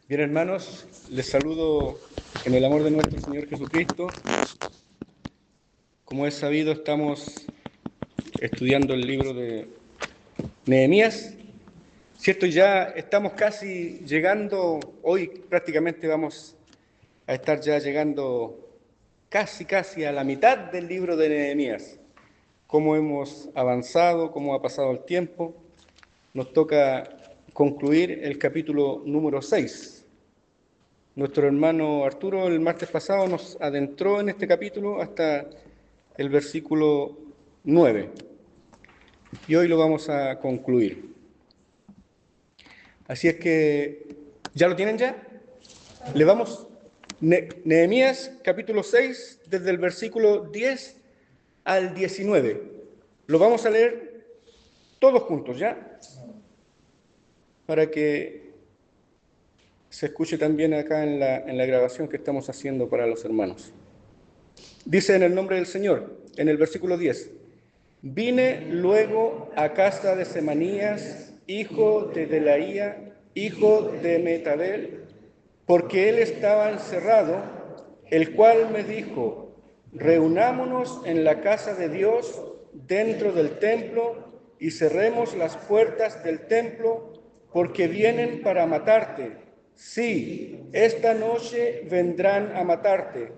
Bien, hermanos, les saludo en el amor de nuestro Señor Jesucristo. Como es sabido, estamos estudiando el libro de Nehemías, ¿cierto? Ya estamos casi llegando, hoy prácticamente vamos a estar ya llegando casi a la mitad del libro de Nehemías. Cómo hemos avanzado, cómo ha pasado el tiempo. Nos toca concluir el capítulo número 6. Nuestro hermano Arturo el martes pasado nos adentró en este capítulo hasta el versículo 9 y hoy lo vamos a concluir. Así es que, ¿ya lo tienen ya? Le vamos, Nehemías capítulo 6, desde el versículo 10 al 19. Lo vamos a leer todos juntos, ¿ya? Para que se escuche también acá en la grabación que estamos haciendo para los hermanos. Dice en el nombre del Señor, en el versículo 10, vine luego a casa de Semanías, hijo de Delaía, hijo de Metabel, porque él estaba encerrado, el cual me dijo, reunámonos en la casa de Dios dentro del templo y cerremos las puertas del templo, porque vienen para matarte. Sí, esta noche vendrán a matarte.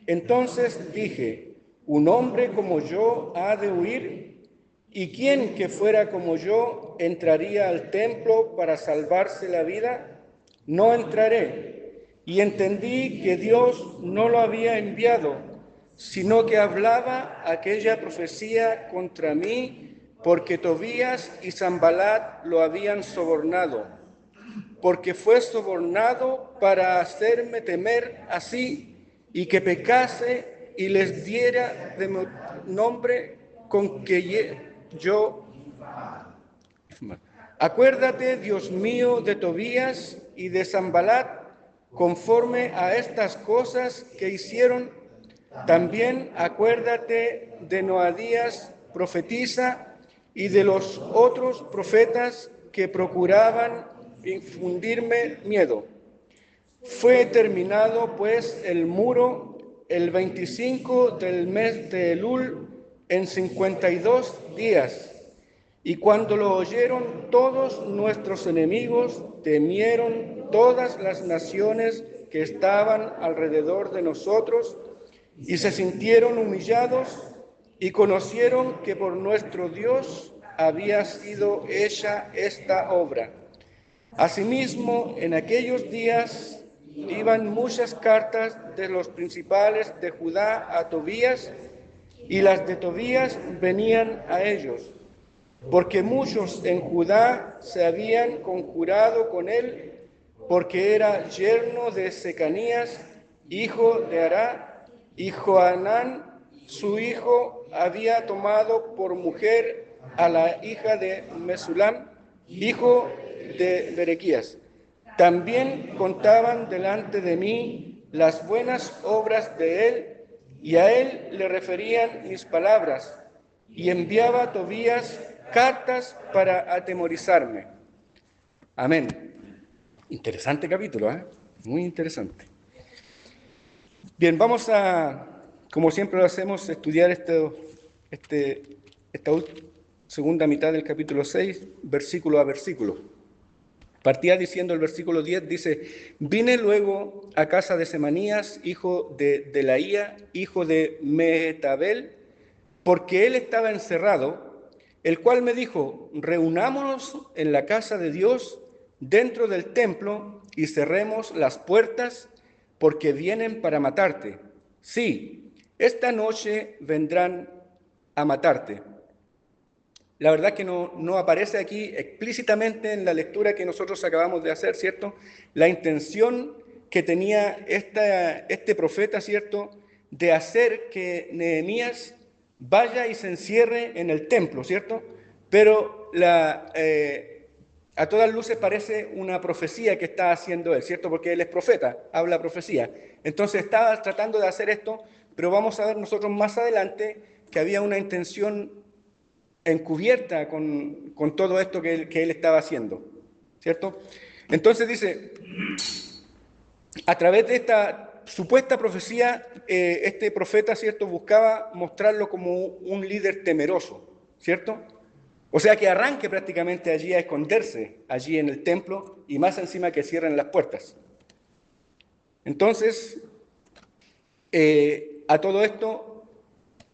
Entonces dije, ¿un hombre como yo ha de huir? ¿Y quién que fuera como yo entraría al templo para salvarse la vida? No entraré. Y entendí que Dios no lo había enviado, sino que hablaba aquella profecía contra mí, porque Tobías y Sanballat lo habían sobornado. Porque fue sobornado para hacerme temer así y que pecase y les diera de mi nombre con que yo. Acuérdate, Dios mío, de Tobías y de Sanballat, conforme a estas cosas que hicieron. También acuérdate de Noadías, profetisa, y de los otros profetas que procuraban infundirme miedo. Fue terminado, pues, el muro el 25 del mes de Elul en 52 días. Y cuando lo oyeron todos nuestros enemigos, temieron todas las naciones que estaban alrededor de nosotros y se sintieron humillados y conocieron que por nuestro Dios había sido hecha esta obra. Asimismo, en aquellos días iban muchas cartas de los principales de Judá a Tobías, y las de Tobías venían a ellos, porque muchos en Judá se habían conjurado con él, porque era yerno de Secanías, hijo de Ará, y Johanán, su hijo, había tomado por mujer a la hija de Mesulam, hijo de Berequías. También contaban delante de mí las buenas obras de él, y a él le referían mis palabras, y enviaba a Tobías cartas para atemorizarme. Amén. Interesante capítulo, ¿eh? Muy interesante. Bien, vamos a, como siempre lo hacemos, estudiar esta segunda mitad del capítulo 6, versículo a versículo. Partía diciendo el versículo 10, dice, vine luego a casa de Semanías, hijo de Delaía, hijo de Mehetabel, porque él estaba encerrado, el cual me dijo, reunámonos en la casa de Dios dentro del templo y cerremos las puertas, porque vienen para matarte. Sí, esta noche vendrán a matarte. La verdad que no aparece aquí explícitamente en la lectura que nosotros acabamos de hacer, ¿cierto? La intención que tenía este profeta, ¿cierto?, de hacer que Nehemías vaya y se encierre en el templo, ¿cierto? Pero a todas luces parece una profecía que está haciendo él, ¿cierto? Porque él es profeta, habla profecía. Entonces estaba tratando de hacer esto, pero vamos a ver nosotros más adelante que había una intención encubierta con todo esto que él estaba haciendo, ¿cierto? Entonces dice, a través de esta supuesta profecía, este profeta, ¿cierto?, buscaba mostrarlo como un líder temeroso, ¿cierto? O sea, que arranque prácticamente allí a esconderse, allí en el templo, y más encima que cierren las puertas. Entonces, a todo esto,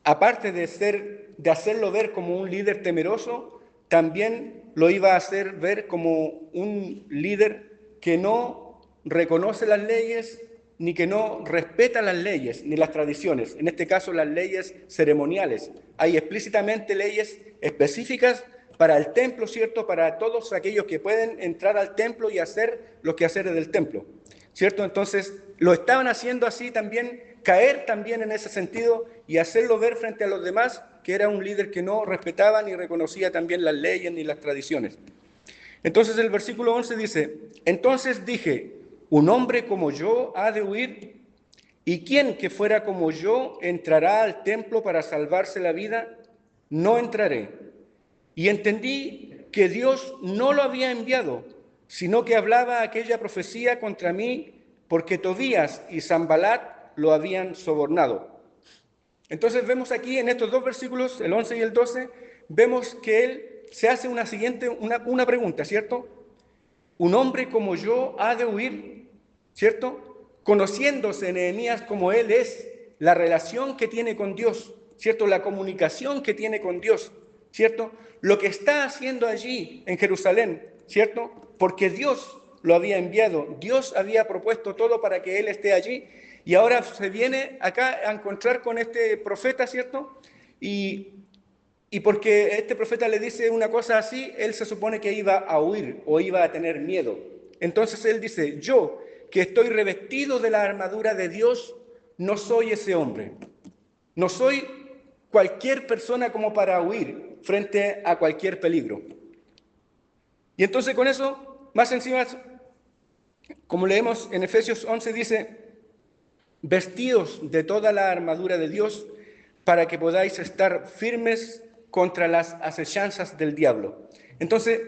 aparte de hacerlo ver como un líder temeroso, también lo iba a hacer ver como un líder que no reconoce las leyes, ni que no respeta las leyes, ni las tradiciones, en este caso las leyes ceremoniales. Hay explícitamente leyes específicas para el templo, ¿cierto? Para todos aquellos que pueden entrar al templo y hacer los quehaceres del templo, ¿cierto? Entonces, lo estaban haciendo así también, caer también en ese sentido y hacerlo ver frente a los demás que era un líder que no respetaba ni reconocía también las leyes ni las tradiciones. Entonces el versículo 11 dice, entonces dije, un hombre como yo ha de huir, ¿y quién que fuera como yo entrará al templo para salvarse la vida? No entraré. Y entendí que Dios no lo había enviado, sino que hablaba aquella profecía contra mí, porque Tobías y Sanbalat lo habían sobornado. Entonces vemos aquí en estos dos versículos, el 11 y el 12, vemos que él se hace una pregunta, ¿cierto? Un hombre como yo ha de huir, ¿cierto? Conociéndose Nehemías como él es, la relación que tiene con Dios, ¿cierto? La comunicación que tiene con Dios, ¿cierto? Lo que está haciendo allí en Jerusalén, ¿cierto? Porque Dios lo había enviado, Dios había propuesto todo para que él esté allí, y ahora se viene acá a encontrar con este profeta, ¿cierto? Y porque este profeta le dice una cosa así, él se supone que iba a huir o iba a tener miedo. Entonces él dice, yo que estoy revestido de la armadura de Dios, no soy ese hombre. No soy cualquier persona como para huir frente a cualquier peligro. Y entonces con eso, más encima, como leemos en Efesios 11, dice, vestidos de toda la armadura de Dios para que podáis estar firmes contra las acechanzas del diablo. Entonces,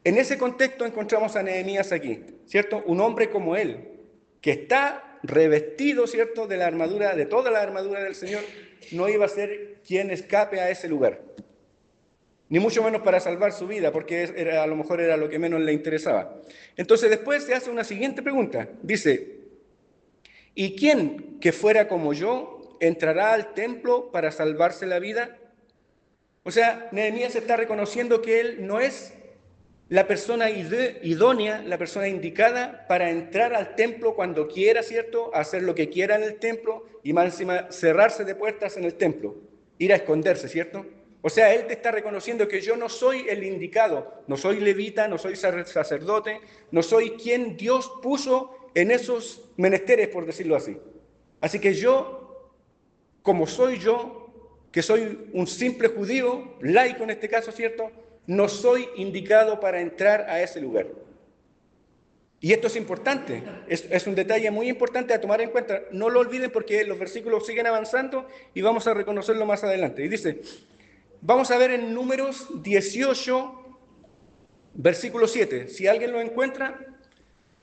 en ese contexto encontramos a Nehemías aquí, ¿cierto? Un hombre como él, que está revestido, ¿cierto?, de la armadura, de toda la armadura del Señor, no iba a ser quien escape a ese lugar. Ni mucho menos para salvar su vida, porque a lo mejor era lo que menos le interesaba. Entonces después se hace una siguiente pregunta. Dice, ¿y quién que fuera como yo entrará al templo para salvarse la vida? O sea, Nehemías está reconociendo que él no es la persona idónea, la persona indicada para entrar al templo cuando quiera, ¿cierto? Hacer lo que quiera en el templo y más encima cerrarse de puertas en el templo, ir a esconderse, ¿cierto? O sea, él te está reconociendo que yo no soy el indicado, no soy levita, no soy sacerdote, no soy quien Dios puso en esos menesteres, por decirlo así. Así que yo, como soy yo, que soy un simple judío, laico en este caso, ¿cierto?, no soy indicado para entrar a ese lugar. Y esto es importante, es un detalle muy importante a tomar en cuenta. No lo olviden porque los versículos siguen avanzando y vamos a reconocerlo más adelante. Y dice, vamos a ver en Números 18, versículo 7. Si alguien lo encuentra,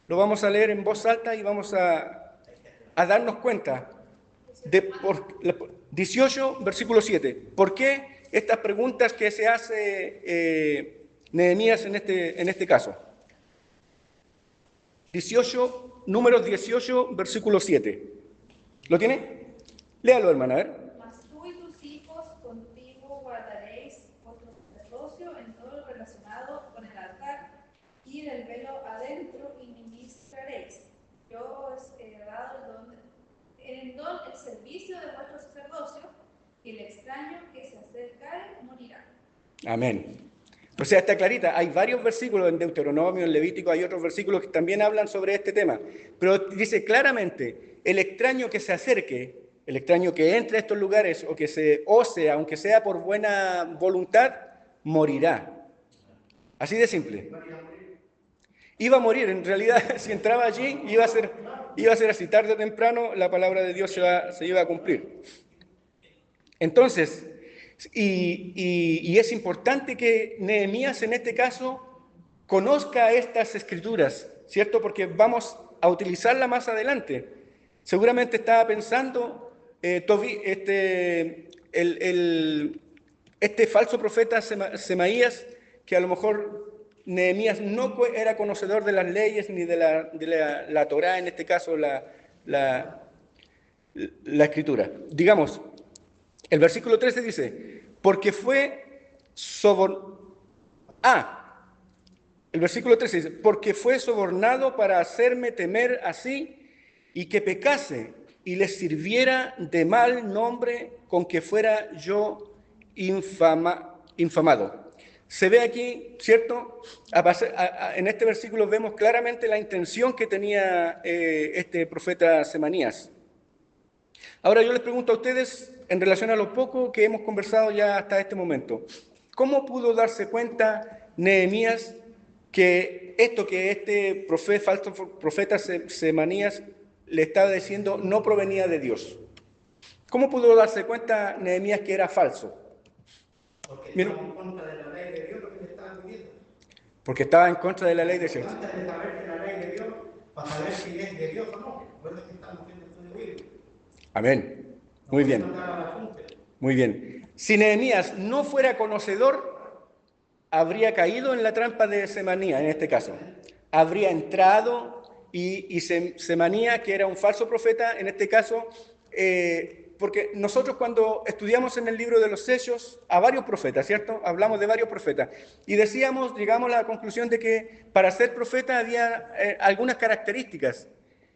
lo vamos a leer en voz alta y vamos a darnos cuenta de 18, versículo 7. ¿Por qué estas preguntas que se hace Nehemías en este caso? 18, Números 18, versículo 7. ¿Lo tiene? Léalo, hermana, a ver. Mas tú y tus hijos contigo guardaréis vuestro sacerdocio en todo lo relacionado con el altar y del velo adentro y ministraréis. Yo os he dado el servicio de vuestro sacerdocio, y el extraño que se acercare morirá. Amén. O sea, está clarita. Hay varios versículos en Deuteronomio, en Levítico, hay otros versículos que también hablan sobre este tema. Pero dice claramente, el extraño que se acerque, el extraño que entre a estos lugares o que se ose, aunque sea por buena voluntad, morirá. Así de simple. Iba a morir, en realidad, si entraba allí, iba a ser así, tarde o temprano, la palabra de Dios se iba a cumplir. Entonces, y es importante que Nehemías en este caso conozca estas escrituras, ¿cierto? Porque vamos a utilizarla más adelante. Seguramente estaba pensando este falso profeta Semaías, que a lo mejor Nehemías no era conocedor de las leyes ni de la Torá, en este caso la escritura. Digamos, el versículo 13 dice, porque fue el versículo 13 dice, porque fue sobornado para hacerme temer así y que pecase y les sirviera de mal nombre con que fuera yo infamado. Se ve aquí, ¿cierto? En este versículo vemos claramente la intención que tenía este profeta Semanías. Ahora yo les pregunto a ustedes, en relación a lo poco que hemos conversado ya hasta este momento, ¿cómo pudo darse cuenta Nehemías que este falso profeta Semanías le estaba diciendo no provenía de Dios? ¿Cómo pudo darse cuenta Nehemías que era falso? Porque estaba en contra de la ley de Dios lo que le estaban pidiendo. Porque estaba en contra de la ley de Dios. Antes de saber que la ley de Dios, para saber si es de Dios o no. Por eso es que estamos haciendo estudio bíblico. Amén. Muy bien. Muy bien. Si Nehemías no fuera conocedor, habría caído en la trampa de Semanías, en este caso. Habría entrado y Semanías, que era un falso profeta, en este caso, porque nosotros cuando estudiamos en el libro de los sellos a varios profetas, ¿cierto? Hablamos de varios profetas y llegamos a la conclusión de que para ser profeta había algunas características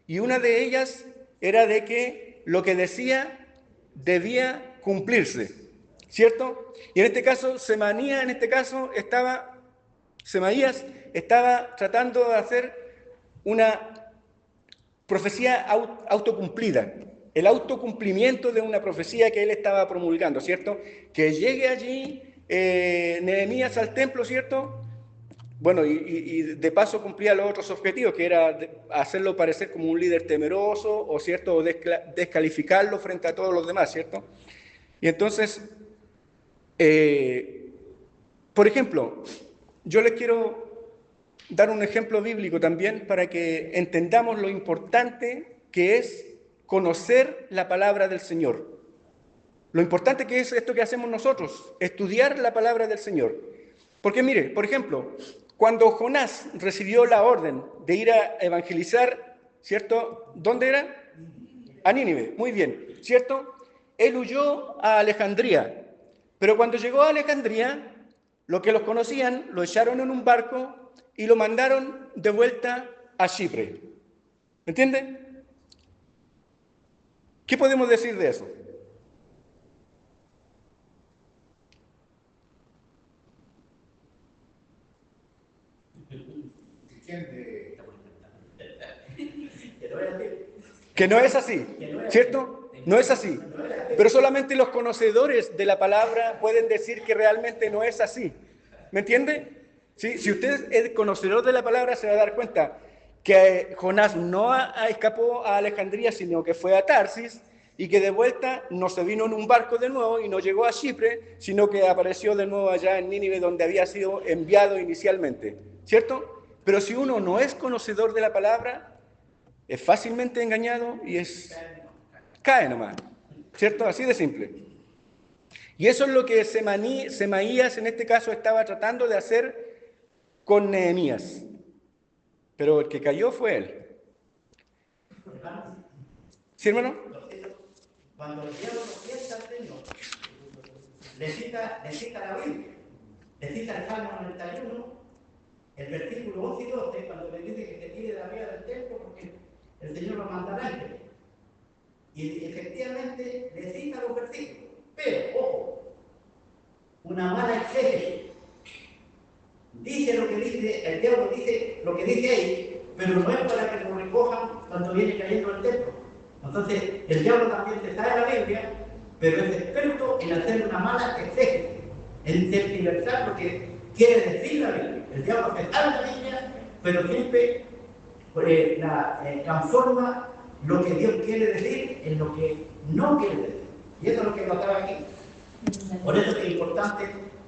y una de ellas era de que lo que decía debía cumplirse, ¿cierto? Y en este caso, Semaías estaba tratando de hacer una profecía autocumplida, el autocumplimiento de una profecía que él estaba promulgando, ¿cierto? Que llegue allí Nehemías al templo, ¿cierto? Bueno, y de paso cumplía los otros objetivos, que era hacerlo parecer como un líder temeroso, o cierto, o descalificarlo frente a todos los demás, ¿cierto? Y entonces, por ejemplo, yo les quiero dar un ejemplo bíblico también para que entendamos lo importante que es conocer la palabra del Señor. Lo importante que es esto que hacemos nosotros, estudiar la palabra del Señor. Porque mire, por ejemplo, cuando Jonás recibió la orden de ir a evangelizar, ¿cierto? ¿Dónde era? A Nínive, muy bien, ¿cierto? Él huyó a Alejandría, pero cuando llegó a Alejandría, los que los conocían lo echaron en un barco y lo mandaron de vuelta a Chipre. ¿Me entiende? ¿Qué podemos decir de eso? Que no es así, ¿cierto? No es así. Pero solamente los conocedores de la palabra pueden decir que realmente no es así. ¿Me entiende? ¿Sí? Si usted es conocedor de la palabra, se va a dar cuenta que Jonás no escapó a Alejandría, sino que fue a Tarsis, y que de vuelta no se vino en un barco de nuevo y no llegó a Chipre, sino que apareció de nuevo allá en Nínive, donde había sido enviado inicialmente, ¿cierto? Pero si uno no es conocedor de la palabra, es fácilmente engañado y cae nomás, ¿cierto? Así de simple. Y eso es lo que Semaías en este caso estaba tratando de hacer con Nehemías. Pero el que cayó fue él. ¿Sí, hermano? Cuando el diablo piensa al Señor, le cita la Biblia, le cita el Salmo 91, el versículo 11 y 12, cuando le dice que se tire de arriba del templo porque el Señor lo mandará antes. Y efectivamente le cita los versículos. Pero, ojo, una mala exégesis. Dice lo que dice, el diablo dice lo que dice ahí, pero no es para que lo recojan cuando viene cayendo el templo. Entonces, el diablo también se sabe la Biblia, pero es experto en hacer una mala exégesis, en tergiversar lo que quiere decir la Biblia. El diablo se sabe la Biblia, pero siempre transforma lo que Dios quiere decir en lo que no quiere decir. Y eso es lo que notaba aquí. Por eso es importante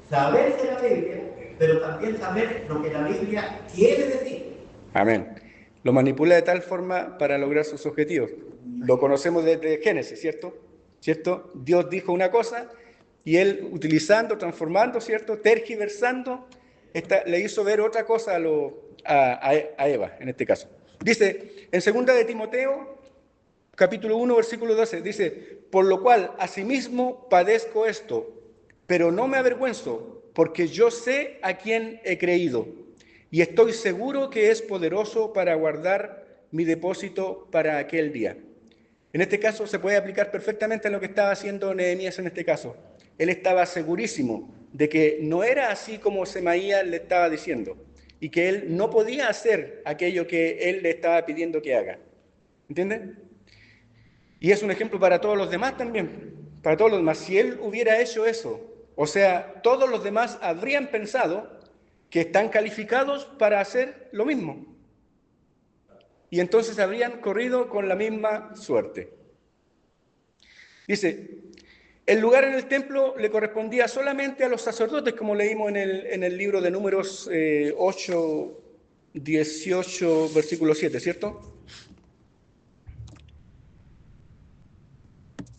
saberse la Biblia, pero también saber lo que la Biblia quiere decir. Amén. Lo manipula de tal forma para lograr sus objetivos. Lo conocemos desde Génesis, ¿cierto? ¿Cierto? Dios dijo una cosa y él utilizando, transformando, ¿cierto? Tergiversando, le hizo ver otra cosa a Eva, en este caso. Dice, en 2 de Timoteo, capítulo 1, versículo 12, dice, por lo cual, asimismo padezco esto, pero no me avergüenzo, porque yo sé a quién he creído, y estoy seguro que es poderoso para guardar mi depósito para aquel día. En este caso se puede aplicar perfectamente a lo que estaba haciendo Nehemías en este caso. Él estaba segurísimo de que no era así como Semaías le estaba diciendo, y que él no podía hacer aquello que él le estaba pidiendo que haga. ¿Entienden? Y es un ejemplo para todos los demás también, para todos los demás. Si él hubiera hecho eso, o sea, todos los demás habrían pensado que están calificados para hacer lo mismo. Y entonces habrían corrido con la misma suerte. Dice, el lugar en el templo le correspondía solamente a los sacerdotes, como leímos en el libro de Números 8, 18, versículo 7, ¿cierto?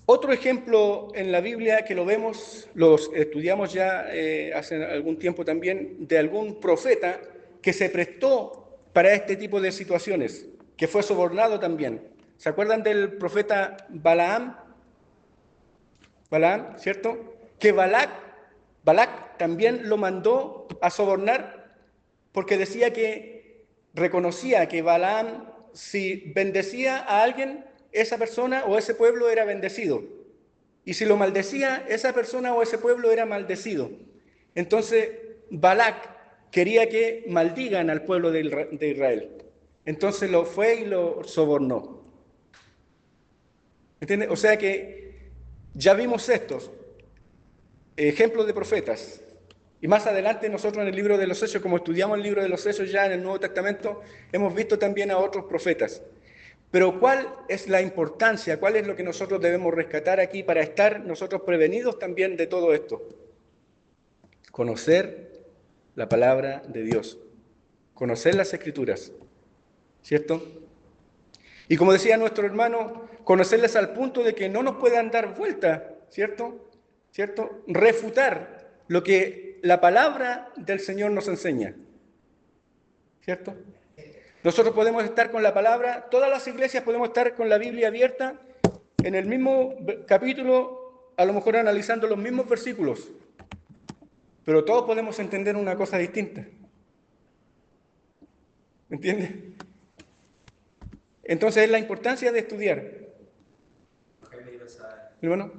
Otro ejemplo en la Biblia que lo vemos, los estudiamos ya hace algún tiempo también, de algún profeta que se prestó para este tipo de situaciones, que fue sobornado también. ¿Se acuerdan del profeta Balaam? Balaam, ¿cierto? Que Balac también lo mandó a sobornar porque decía que reconocía que Balaam, si bendecía a alguien, esa persona o ese pueblo era bendecido. Y si lo maldecía, esa persona o ese pueblo era maldecido. Entonces, Balac quería que maldigan al pueblo de Israel. Entonces lo fue y lo sobornó. ¿Entiendes? O sea que ya vimos estos ejemplos de profetas. Y más adelante nosotros en el libro de los Hechos, como estudiamos el libro de los Hechos ya en el Nuevo Testamento, hemos visto también a otros profetas. Pero ¿cuál es la importancia? ¿Cuál es lo que nosotros debemos rescatar aquí para estar nosotros prevenidos también de todo esto? Conocer la palabra de Dios, conocer las Escrituras, ¿cierto? Y como decía nuestro hermano, conocerlas al punto de que no nos puedan dar vuelta, ¿cierto? ¿Cierto? Refutar lo que la palabra del Señor nos enseña, ¿cierto? Nosotros podemos estar con la palabra, todas las iglesias podemos estar con la Biblia abierta en el mismo capítulo, a lo mejor analizando los mismos versículos, pero todos podemos entender una cosa distinta. ¿Entiendes? Entonces es la importancia de estudiar. Hermano.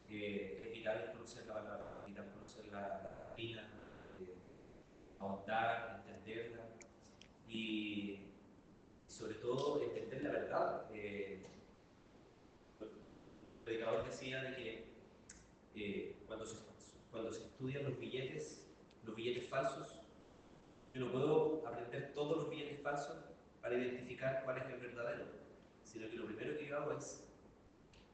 Es vital conocer la palabra, es vital conocer la doctrina, ahondar, entenderla y sobre todo entender la verdad. El predicador decía de que cuando se estudian los billetes falsos, yo no puedo aprender todos los billetes falsos para identificar cuál es el verdadero, sino que lo primero que yo hago es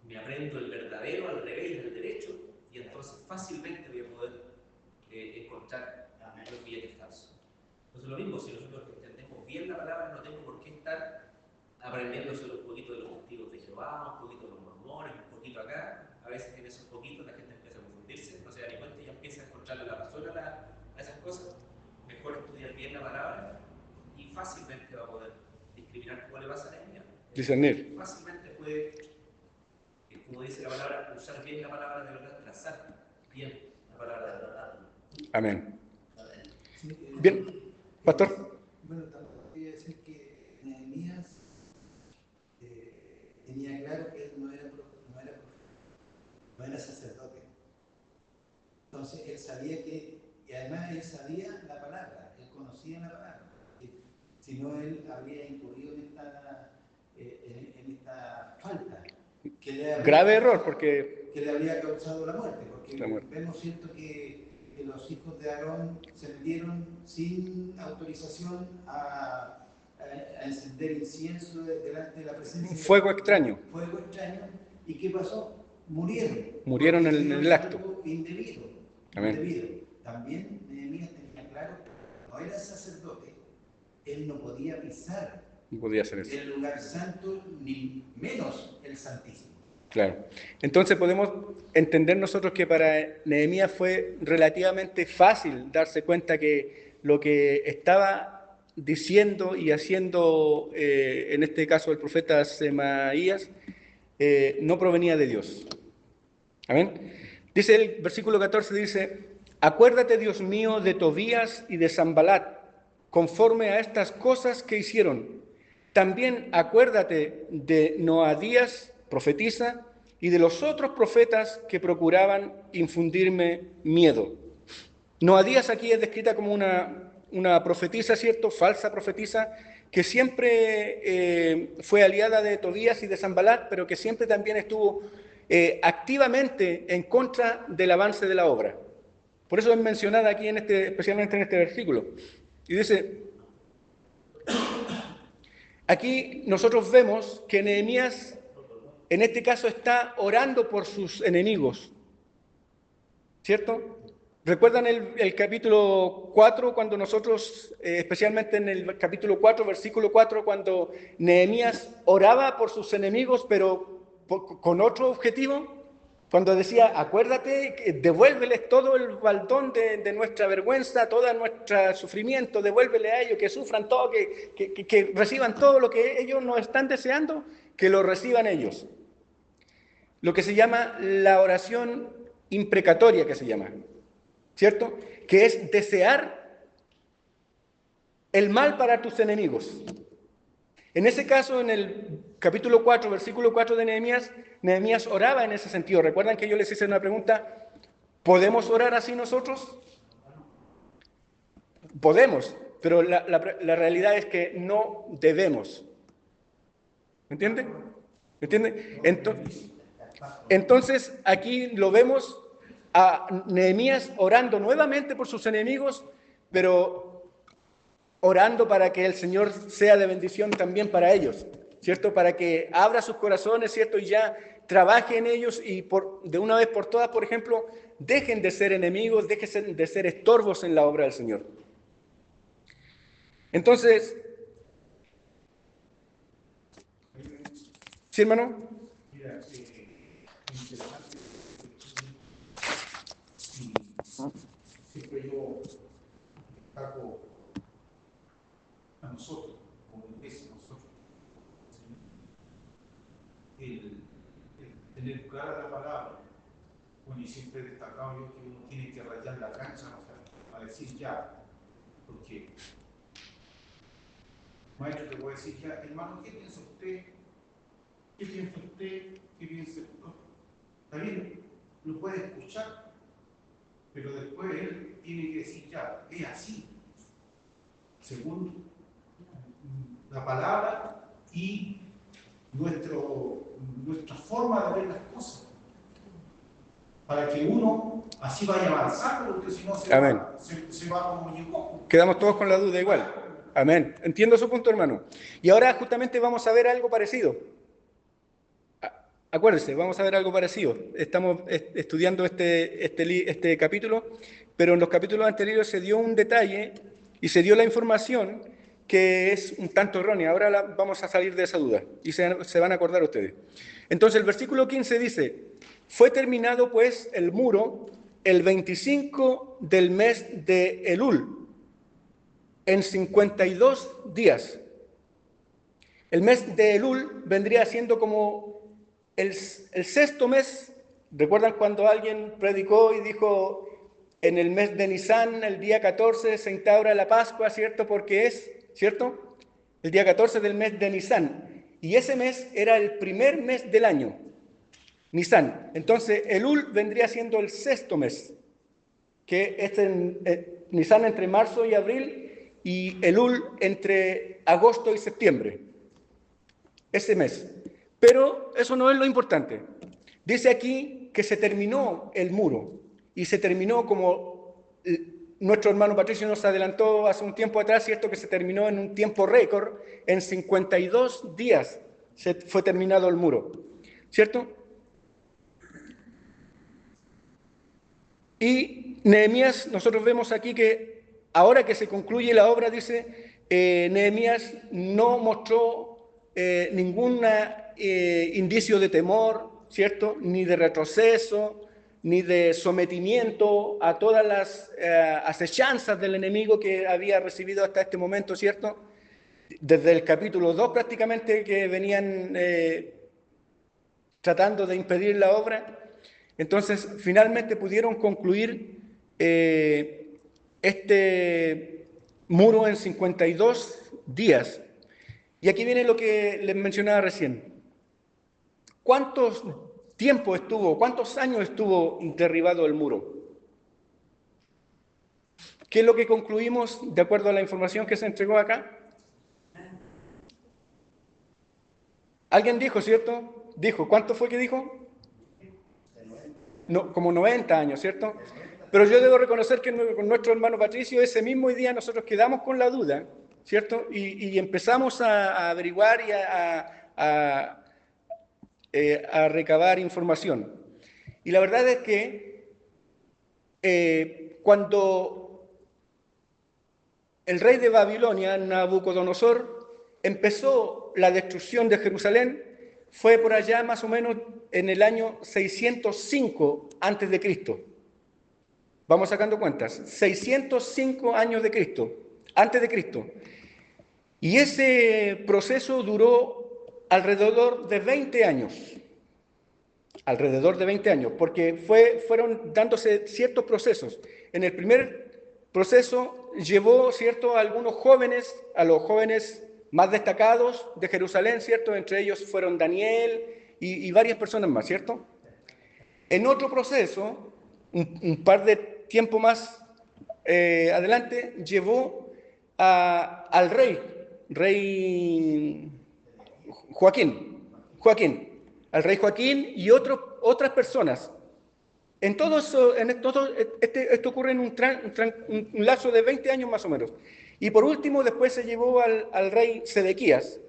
me aprendo el verdadero al revés del derecho y entonces fácilmente voy a poder encontrar los billetes falsos. Entonces lo mismo, si nosotros entendemos bien la palabra, no tengo por qué estar aprendiendo solo un poquito de los testigos de Jehová, un poquito de los mormones, un poquito acá. A veces en esos poquitos la gente empieza a confundirse, no se da ni cuenta y ya empieza a encontrarle la razón a esas cosas. Mejor estudiar bien la palabra y fácilmente va a poder discriminar cómo le pasa a la niña. Discernir. Fácilmente puede, como dice la palabra, usar bien la palabra de verdad, trazar bien la palabra de verdad. Amén. Bien, pastor. Bueno, también quería decir que Nehemías tenía claro que él no era sacerdote. Entonces él sabía que, y además él sabía la palabra, él conocía la palabra. Si no, él habría incurrido en esta falta. Grave error, porque que le habría causado la muerte, porque vemos cierto que los hijos de Aarón se metieron sin autorización a encender incienso delante de la presencia. Fuego extraño. Fuego extraño. ¿Y qué pasó? Murieron. Murieron en el acto. Indebido. También Nehemías tenía claro, no era sacerdote, él no podía pisar No podía hacer eso. el lugar santo, ni menos el Santísimo. Claro. Entonces podemos entender nosotros que para Nehemías fue relativamente fácil darse cuenta que lo que estaba diciendo y haciendo, en este caso el profeta Semaías, no provenía de Dios. Amén. Dice el versículo 14, dice: acuérdate, Dios mío, de Tobías y de Sanbalat, conforme a estas cosas que hicieron. También acuérdate de Noadías, profetisa, y de los otros profetas que procuraban infundirme miedo. Noadías aquí es descrita como una profetisa, ¿cierto? Falsa profetisa, que siempre fue aliada de Tobías y de Sanbalat, pero que siempre también estuvo activamente en contra del avance de la obra. Por eso es mencionada aquí, especialmente en este versículo. Y dice, aquí nosotros vemos que Nehemías, en este caso, está orando por sus enemigos, ¿cierto? ¿Recuerdan el capítulo 4, cuando nosotros, especialmente en el capítulo 4, versículo 4, cuando Nehemías oraba por sus enemigos, pero con otro objetivo? Cuando decía, acuérdate, devuélveles todo el baldón de nuestra vergüenza, todo nuestro sufrimiento, devuélvele a ellos, que sufran todo, que reciban todo lo que ellos nos están deseando, que lo reciban ellos. Lo que se llama la oración imprecatoria, que se llama, ¿cierto? Que es desear el mal para tus enemigos. En ese caso, en el capítulo 4, versículo 4 de Nehemías oraba en ese sentido. ¿Recuerdan que yo les hice una pregunta? ¿Podemos orar así nosotros? Podemos, pero la realidad es que no debemos. ¿Me entienden? ¿Me entienden? Entonces, aquí lo vemos a Nehemías orando nuevamente por sus enemigos, pero orando para que el Señor sea de bendición también para ellos, ¿cierto? Para que abra sus corazones, ¿cierto? Y ya trabaje en ellos y de una vez por todas, por ejemplo, dejen de ser enemigos, dejen de ser estorbos en la obra del Señor. Entonces, ¿sí, hermano? Mira, interesante. Siempre yo destaco a nosotros, como iglesia, el tener clara la palabra. Bueno, y siempre he destacado yo que uno tiene que rayar la cancha, o sea, a decir ya, porque maestro, te voy a decir ya, hermano, ¿qué piensa usted? ¿Qué piensa usted? ¿Qué piensa usted? Está bien, lo puede escuchar, pero después él tiene que decir ya, es así, según la palabra y nuestra forma de ver las cosas, para que uno así vaya avanzando, porque si no se va como llegó. Quedamos todos con la duda igual. Amén. Entiendo su punto, hermano. Y ahora justamente vamos a ver algo parecido. Acuérdense, vamos a ver algo parecido. Estamos estudiando este capítulo, pero en los capítulos anteriores se dio un detalle y se dio la información que es un tanto errónea. Ahora vamos a salir de esa duda y se van a acordar ustedes. Entonces el versículo 15 dice, fue terminado pues el muro el 25 del mes de Elul, en 52 días. El mes de Elul vendría siendo como el sexto mes. ¿Recuerdan cuando alguien predicó y dijo, en el mes de Nisan, el día 14, se instaura la Pascua, ¿cierto? Porque es, ¿cierto? El día 14 del mes de Nisan. Y ese mes era el primer mes del año, Nisan. Entonces, Elul vendría siendo el sexto mes, que es Nisan entre marzo y abril, y Elul entre agosto y septiembre. Ese mes. Pero eso no es lo importante. Dice aquí que se terminó el muro, y se terminó como nuestro hermano Patricio nos adelantó hace un tiempo atrás, ¿cierto? Que se terminó en un tiempo récord, en 52 días fue terminado el muro, ¿cierto? Y Nehemías, nosotros vemos aquí que ahora que se concluye la obra, dice Nehemías no mostró ningún indicio de temor, ¿cierto? Ni de retroceso, ni de sometimiento a todas las acechanzas del enemigo que había recibido hasta este momento, ¿cierto? Desde el capítulo 2 prácticamente, que venían tratando de impedir la obra. Entonces, finalmente pudieron concluir este muro en 52 días. Y aquí viene lo que les mencionaba recién. ¿Cuántos años estuvo derribado el muro? ¿Qué es lo que concluimos de acuerdo a la información que se entregó acá? ¿Alguien dijo, cierto? Dijo, ¿cuánto fue que dijo? No, como 90 años, ¿cierto? Pero yo debo reconocer que con nuestro hermano Patricio, ese mismo día nosotros quedamos con la duda, ¿cierto? Y empezamos a averiguar y a recabar información. Y la verdad es que cuando el rey de Babilonia, Nabucodonosor, empezó la destrucción de Jerusalén, fue por allá más o menos en el año 605 antes de Cristo. Vamos sacando cuentas, 605 años de Cristo, antes de Cristo. Y ese proceso duró alrededor de 20 años. Alrededor de 20 años, porque fueron dándose ciertos procesos. En el primer proceso llevó, ¿cierto?, a algunos jóvenes, a los jóvenes más destacados de Jerusalén, ¿cierto? Entre ellos fueron Daniel y varias personas más, ¿cierto? En otro proceso, un par de tiempo más adelante, llevó al rey Joaquín, al rey Joaquín y otras personas. Esto ocurre en un lapso de 20 años más o menos. Y por último, después se llevó al rey Sedequías,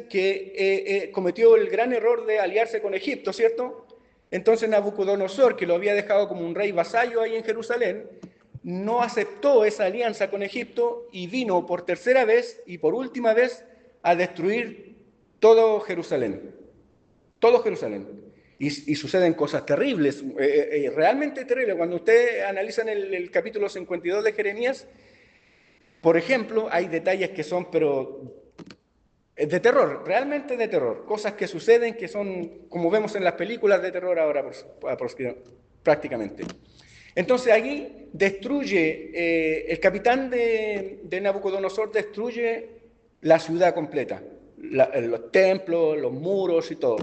que cometió el gran error de aliarse con Egipto, ¿cierto? Entonces Nabucodonosor, que lo había dejado como un rey vasallo ahí en Jerusalén, no aceptó esa alianza con Egipto y vino por tercera vez y por última vez a destruir todo Jerusalén. Todo Jerusalén. Y suceden cosas terribles, realmente terribles. Cuando ustedes analizan el capítulo 52 de Jeremías, por ejemplo, hay detalles que son, pero de terror, realmente de terror. Cosas que suceden que son, como vemos en las películas de terror ahora prácticamente. Entonces allí destruye, el capitán de Nabucodonosor destruye la ciudad completa, los templos, los muros y todo.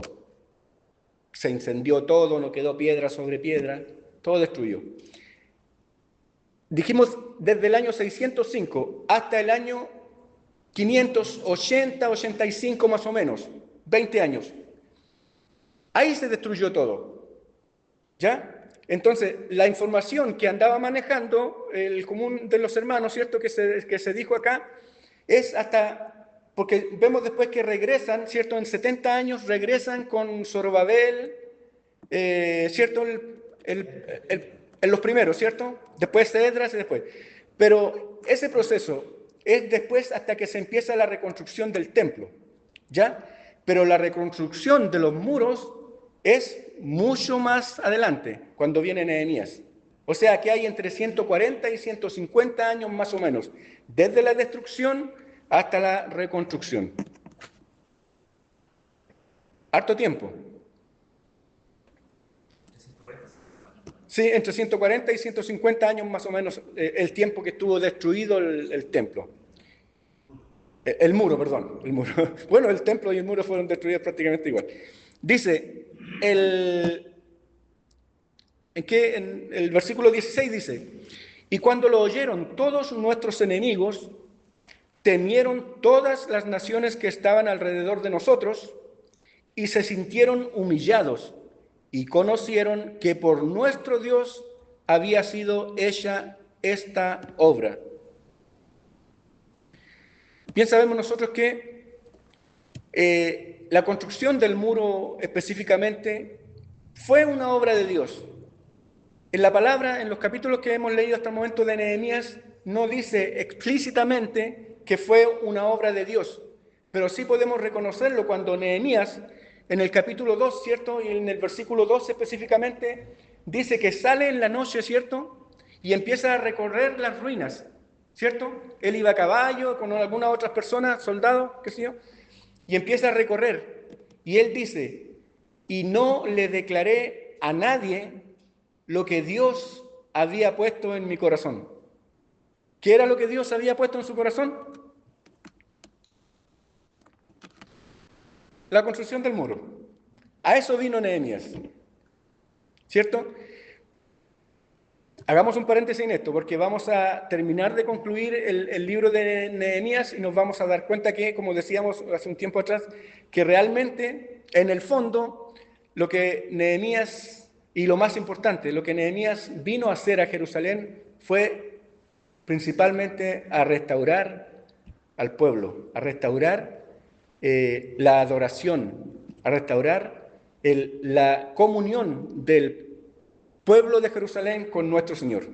Se incendió todo, no quedó piedra sobre piedra, todo destruyó. Dijimos desde el año 605 hasta el año 580, 85 más o menos, 20 años. Ahí se destruyó todo, ¿ya? Entonces, la información que andaba manejando el común de los hermanos, ¿cierto?, que se dijo acá, es hasta, porque vemos después que regresan, ¿cierto?, en 70 años regresan con Zorobabel, ¿cierto?, en los primeros, ¿cierto?, después Esdras y después. Pero ese proceso es después hasta que se empieza la reconstrucción del templo, ¿ya? Pero la reconstrucción de los muros es mucho más adelante, cuando viene Nehemías. O sea que hay entre 140 y 150 años más o menos, desde la destrucción hasta la reconstrucción. Harto tiempo. Sí, entre 140 y 150 años más o menos, el tiempo que estuvo destruido el templo. El muro. Bueno, el templo y el muro fueron destruidos prácticamente igual. Dice, en el versículo 16 dice, y cuando lo oyeron todos nuestros enemigos, temieron todas las naciones que estaban alrededor de nosotros y se sintieron humillados y conocieron que por nuestro Dios había sido hecha esta obra. Bien sabemos nosotros que la construcción del muro específicamente fue una obra de Dios. En la palabra, en los capítulos que hemos leído hasta el momento de Nehemías, no dice explícitamente que fue una obra de Dios, pero sí podemos reconocerlo cuando Nehemías, en el capítulo 2, ¿cierto? Y en el versículo 2 específicamente, dice que sale en la noche, ¿cierto? Y empieza a recorrer las ruinas, ¿cierto? Él iba a caballo con algunas otras personas, soldados, qué sé yo, y empieza a recorrer. Y él dice, y no le declaré a nadie lo que Dios había puesto en mi corazón. ¿Qué era lo que Dios había puesto en su corazón? La construcción del muro. A eso vino Nehemías, ¿cierto? Hagamos un paréntesis en esto, porque vamos a terminar de concluir el libro de Nehemías y nos vamos a dar cuenta que, como decíamos hace un tiempo atrás, que realmente, en el fondo, lo que Nehemías, y lo más importante, lo que Nehemías vino a hacer a Jerusalén fue principalmente a restaurar al pueblo, a restaurar la adoración, a restaurar la comunión del pueblo de Jerusalén con nuestro Señor.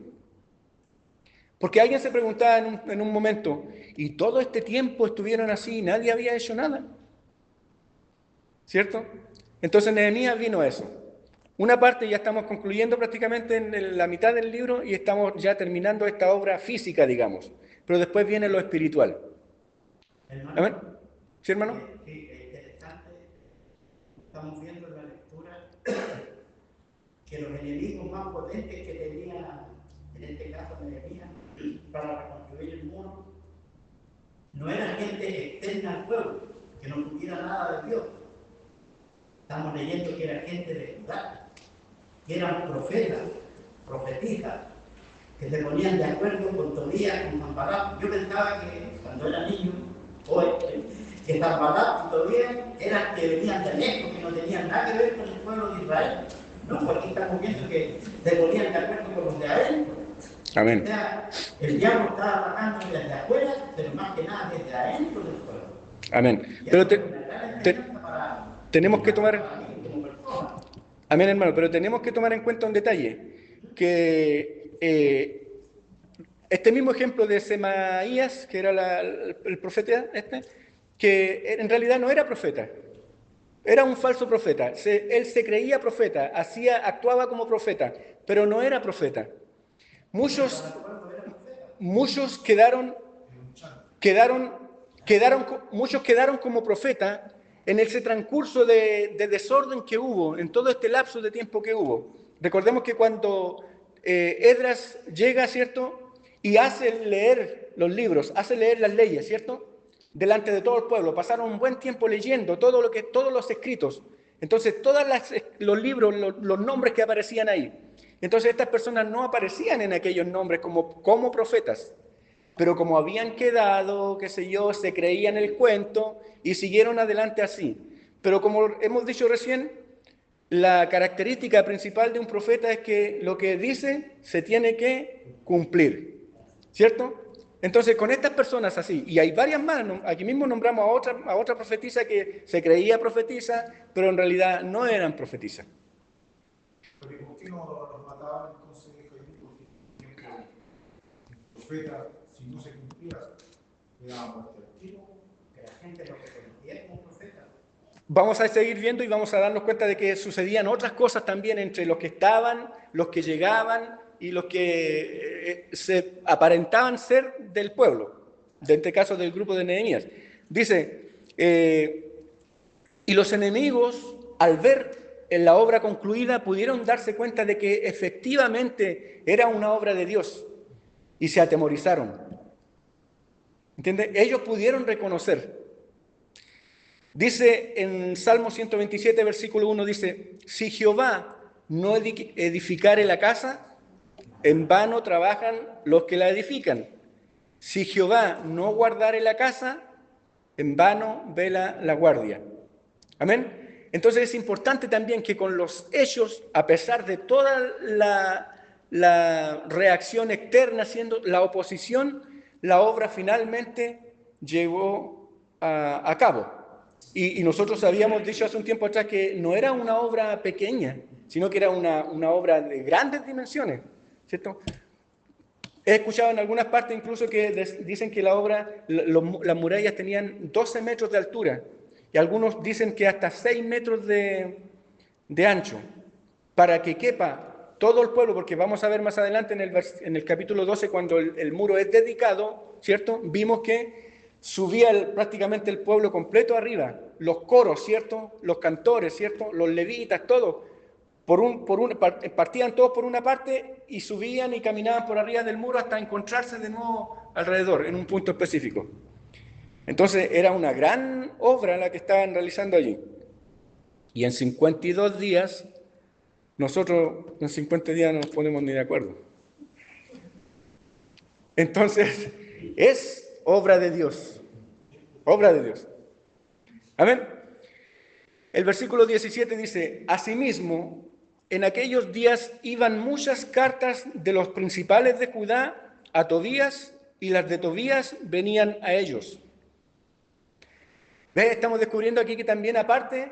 Porque alguien se preguntaba en un momento, ¿y todo este tiempo estuvieron así y nadie había hecho nada? ¿Cierto? Entonces Nehemías vino a eso. Una parte ya estamos concluyendo prácticamente en la mitad del libro y estamos ya terminando esta obra física, digamos. Pero después viene lo espiritual. ¿Amén? ¿Sí, hermano? Sí, es interesante. Estamos viendo en la lectura que los enemigos más potentes que tenía, en este caso Nehemías, para reconstruir el muro, no eran gente externa al pueblo, que no tuviera nada de Dios. Estamos leyendo que era gente de Judá, que eran profetas, profetisas, que se ponían de acuerdo con Tobías, con Sanballat. Yo pensaba que cuando era niño, que Sanballat y Tobías eran que venían de lejos, que no tenían nada que ver con el pueblo de Israel. No, porque aquí estamos viendo que se ponían de acuerdo con los de adentro. Amén. O sea, el diablo estaba atacando desde afuera, pero más que nada desde adentro del pueblo. Amén. Pero tenemos que tomar... Amén, hermano, pero tenemos que tomar en cuenta un detalle, que este mismo ejemplo de Semaías, que era el profeta que en realidad no era profeta, era un falso profeta. Él se creía profeta, actuaba como profeta, pero no era profeta. Muchos quedaron como profeta en ese transcurso de desorden que hubo, en todo este lapso de tiempo que hubo. Recordemos que cuando Esdras llega, ¿cierto? Y hace leer los libros, hace leer las leyes, ¿cierto? Delante de todo el pueblo. Pasaron un buen tiempo leyendo todos los escritos. Entonces, todos los libros, los nombres que aparecían ahí. Entonces, estas personas no aparecían en aquellos nombres como profetas. Pero como habían quedado, qué sé yo, se creían el cuento y siguieron adelante así. Pero como hemos dicho recién, la característica principal de un profeta es que lo que dice se tiene que cumplir, ¿cierto? Entonces, con estas personas así, y hay varias más, aquí mismo nombramos a otra profetisa que se creía profetisa, pero en realidad no eran profetisas. Porque ¿por qué no los mataban entonces profeta? Si no se cumplía, le daban muerte al tiro, que la gente lo reconocía como profeta. Vamos a seguir viendo y vamos a darnos cuenta de que sucedían otras cosas también entre los que estaban, los que llegaban y los que se aparentaban ser del pueblo, de este caso del grupo de Nehemías. Dice, y los enemigos, al ver la obra concluida, pudieron darse cuenta de que efectivamente era una obra de Dios y se atemorizaron. ¿Entiende? Ellos pudieron reconocer. Dice en Salmo 127, versículo 1, dice, si Jehová no edificare la casa, en vano trabajan los que la edifican. Si Jehová no guardare la casa, en vano vela la guardia. Amén. Entonces es importante también que con los hechos, a pesar de toda la reacción externa, siendo la oposición, la obra finalmente llegó a cabo. Y nosotros habíamos dicho hace un tiempo atrás que no era una obra pequeña, sino que era una obra de grandes dimensiones, ¿cierto? He escuchado en algunas partes incluso que dicen que la obra, las murallas tenían 12 metros de altura y algunos dicen que hasta 6 metros de ancho, para que quepa todo el pueblo, porque vamos a ver más adelante en el capítulo 12, cuando el muro es dedicado, ¿cierto? Vimos que subía prácticamente el pueblo completo arriba, los coros, ¿cierto? Los cantores, ¿cierto? Los levitas, todos. Partían todos por una parte y subían y caminaban por arriba del muro hasta encontrarse de nuevo alrededor, en un punto específico. Entonces era una gran obra la que estaban realizando allí. Y en 52 días, nosotros en 50 días no nos ponemos ni de acuerdo. Entonces, es obra de Dios. Obra de Dios. Amén. El versículo 17 dice, asimismo, en aquellos días iban muchas cartas de los principales de Judá a Tobías, y las de Tobías venían a ellos. ¿Ves? Estamos descubriendo aquí que también aparte,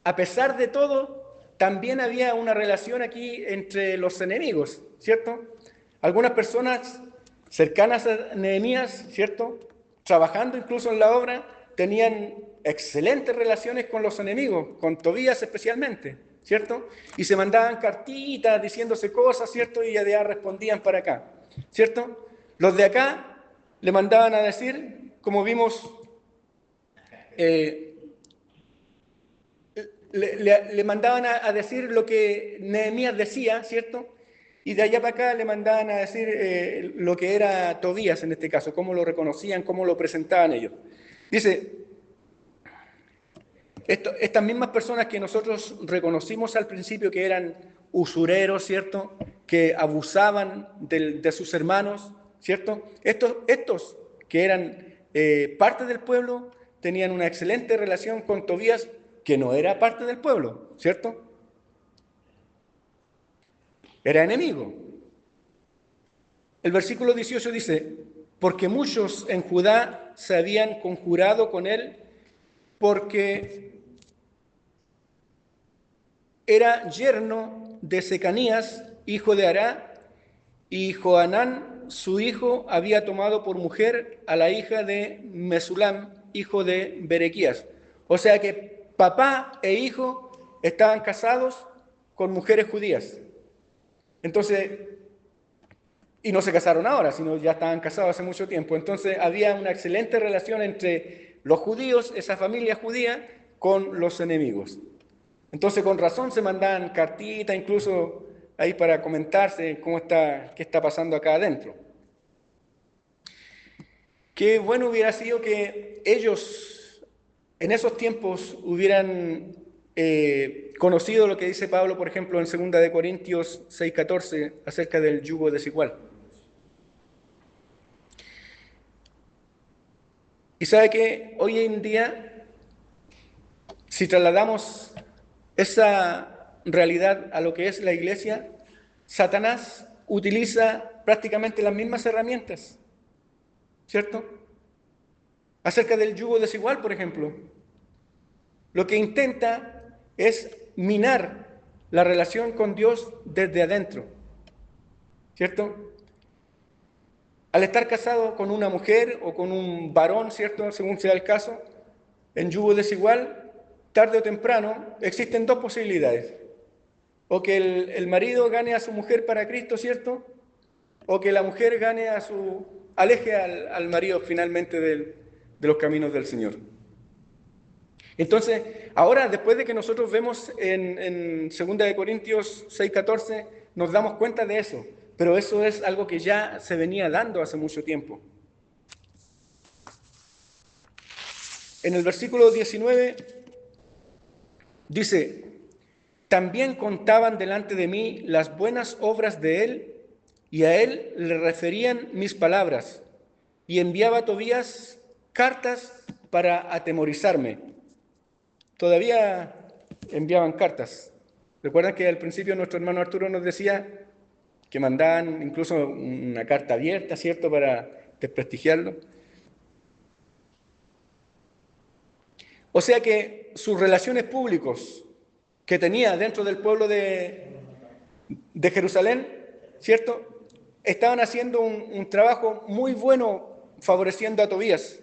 a pesar de todo, también había una relación aquí entre los enemigos, ¿cierto? Algunas personas cercanas a Nehemías, ¿cierto? Trabajando incluso en la obra, tenían excelentes relaciones con los enemigos, con Tobías especialmente, ¿cierto? Y se mandaban cartitas diciéndose cosas, ¿cierto? Y ya de allá respondían para acá, ¿cierto? Los de acá le mandaban a decir, como vimos, le mandaban a decir lo que Nehemías decía, ¿cierto? Y de allá para acá le mandaban a decir lo que era Tobías en este caso, cómo lo reconocían, cómo lo presentaban ellos. Dice, estas mismas personas que nosotros reconocimos al principio que eran usureros, ¿cierto? Que abusaban de sus hermanos, ¿cierto? Estos que eran parte del pueblo tenían una excelente relación con Tobías, que no era parte del pueblo, ¿cierto? Era enemigo. El versículo 18 dice, porque muchos en Judá se habían conjurado con él, porque era yerno de Secanías, hijo de Ará, y Johanán, su hijo, había tomado por mujer a la hija de Mesulam, hijo de Berequías. O sea que papá e hijo estaban casados con mujeres judías. Entonces, y no se casaron ahora, sino ya estaban casados hace mucho tiempo. Entonces había una excelente relación entre los judíos, esa familia judía, con los enemigos. Entonces, con razón se mandaban cartitas, incluso ahí para comentarse qué está pasando acá adentro. Qué bueno hubiera sido que ellos en esos tiempos hubieran conocido lo que dice Pablo, por ejemplo, en 2 de Corintios 6:14, acerca del yugo desigual. Y sabe que hoy en día, si trasladamos esa realidad a lo que es la iglesia, Satanás utiliza prácticamente las mismas herramientas, ¿cierto? Acerca del yugo desigual, por ejemplo, lo que intenta es minar la relación con Dios desde adentro, ¿cierto? Al estar casado con una mujer o con un varón, ¿cierto? Según sea el caso, en yugo desigual, tarde o temprano, existen dos posibilidades. O que el marido gane a su mujer para Cristo, ¿cierto? O que la mujer aleje al marido finalmente de los caminos del Señor. Entonces, ahora, después de que nosotros vemos en 2 de Corintios 6:14, nos damos cuenta de eso. Pero eso es algo que ya se venía dando hace mucho tiempo. En el versículo 19 dice, también contaban delante de mí las buenas obras de él, y a él le referían mis palabras, y enviaba a Tobías cartas para atemorizarme. Todavía enviaban cartas. ¿Recuerdan que al principio nuestro hermano Arturo nos decía que mandaban incluso una carta abierta, ¿cierto?, para desprestigiarlo? O sea que sus relaciones públicas que tenía dentro del pueblo de Jerusalén, ¿cierto?, estaban haciendo un trabajo muy bueno favoreciendo a Tobías,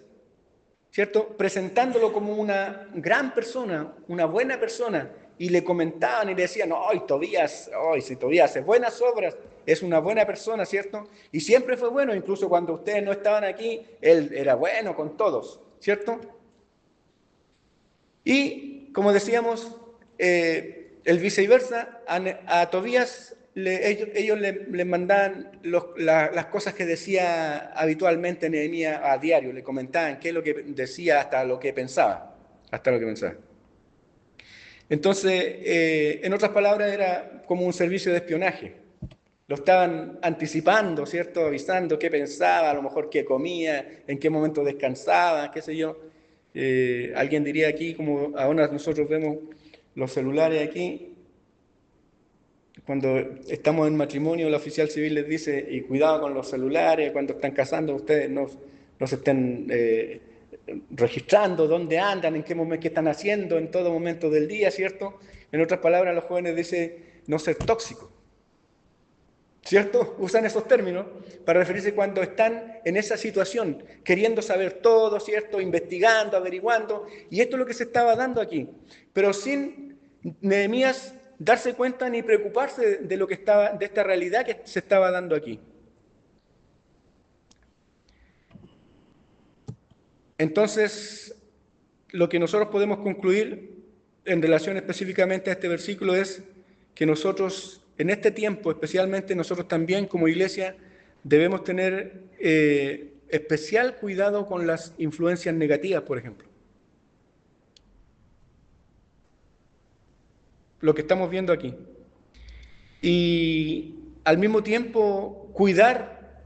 ¿cierto? Presentándolo como una gran persona, una buena persona, y le comentaban y le decían, ¡ay, Tobías! ¡Ay, si Tobías hace buenas obras! Es una buena persona, ¿cierto? Y siempre fue bueno, incluso cuando ustedes no estaban aquí, él era bueno con todos, ¿cierto? Y, como decíamos, el viceversa, a Tobías ellos le mandaban las cosas que decía habitualmente Nehemías a diario, le comentaban qué es lo que decía hasta lo que pensaba. Entonces, en otras palabras, era como un servicio de espionaje. Lo estaban anticipando, ¿cierto? Avisando qué pensaba, a lo mejor qué comía, en qué momento descansaba, qué sé yo. Alguien diría aquí, como ahora nosotros vemos los celulares aquí, cuando estamos en matrimonio, el oficial civil les dice, y cuidado con los celulares, cuando están casando, ustedes no se estén registrando dónde andan, en qué momento, qué están haciendo, en todo momento del día, ¿cierto? En otras palabras, los jóvenes dicen no ser tóxicos, ¿cierto? Usan esos términos para referirse cuando están en esa situación, queriendo saber todo, ¿cierto? Investigando, averiguando, y esto es lo que se estaba dando aquí, pero sin Nehemías darse cuenta ni preocuparse de lo que estaba, de esta realidad que se estaba dando aquí. Entonces, lo que nosotros podemos concluir en relación específicamente a este versículo es que nosotros, en este tiempo, especialmente nosotros también como iglesia, debemos tener especial cuidado con las influencias negativas, por ejemplo. Lo que estamos viendo aquí. Y al mismo tiempo cuidar